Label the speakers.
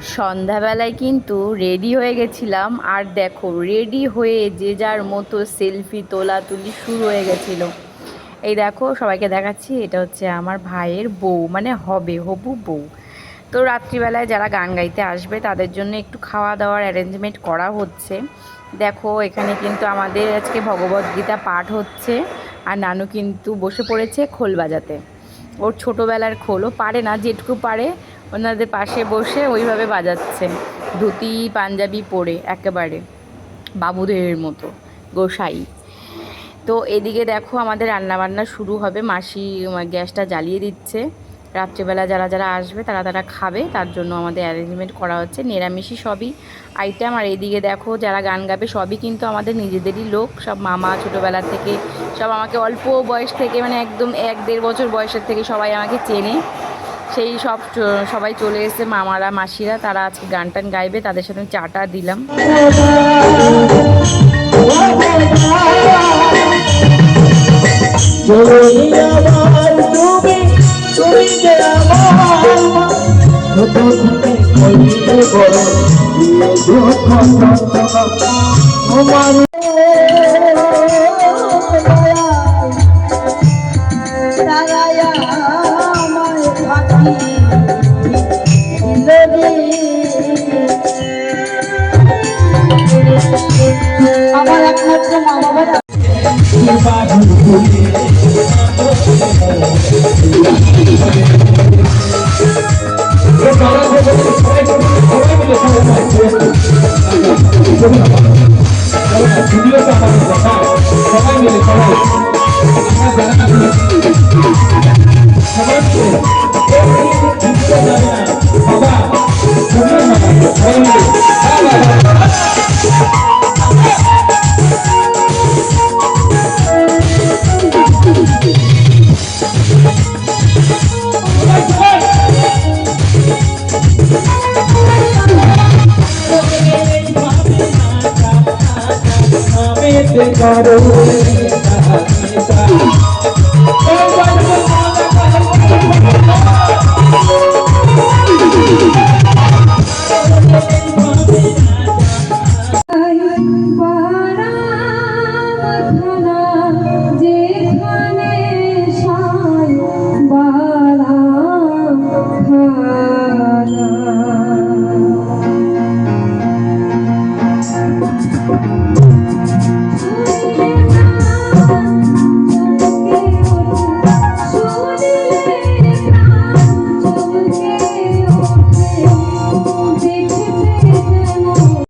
Speaker 1: সন্ধ্যাবেলায় কিন্তু রেডি হয়ে গেছিলাম, আর দেখো রেডি হয়ে যে যার মতো সেলফি তোলাতুলি শুরু হয়ে গেছিলো। এই দেখো সবাইকে দেখাচ্ছি, এটা হচ্ছে আমার ভাইয়ের বউ, মানে হবে হবু বউ। তো রাত্রিবেলায় যারা গান গাইতে আসবে তাদের জন্য একটু খাওয়া দাওয়ার অ্যারেঞ্জমেন্ট করা হচ্ছে। দেখো এখানে কিন্তু আমাদের আজকে ভগবদ্গীতা পাঠ হচ্ছে, আর নানু কিন্তু বসে পড়েছে খোল বাজাতে। ওর ছোটোবেলার খোলও পারে না, যেটুকু পারে ওনাদের পাশে বসে ওইভাবে বাজাচ্ছে, ধুতি পাঞ্জাবি পরে একেবারে বাবুদের মতো গোসাই। তো এদিকে দেখো আমাদের রান্নাবান্না শুরু হবে, মাসি গ্যাসটা জ্বালিয়ে দিচ্ছে। রাত্রিবেলা যারা যারা আসবে তারা তারা খাবে, তার জন্য আমাদের অ্যারেঞ্জমেন্ট করা হচ্ছে, নিরামিষই সবই আইটেম। আর এইদিকে দেখো যারা গান গাবে সবই কিন্তু আমাদের নিজেদেরই লোক, সব মামা ছোটোবেলা থেকে, সব আমাকে অল্প বয়স থেকে, মানে একদম 1-1.5 বছর বয়সের থেকে সবাই আমাকে চেনে। সেই সবাই চলে এসেছে, মামারা মাসিরা, তারা আজকে গান টান গাইবে, তাদের সাথে চাটা দিলাম। আমার একমাত্র মা বাবা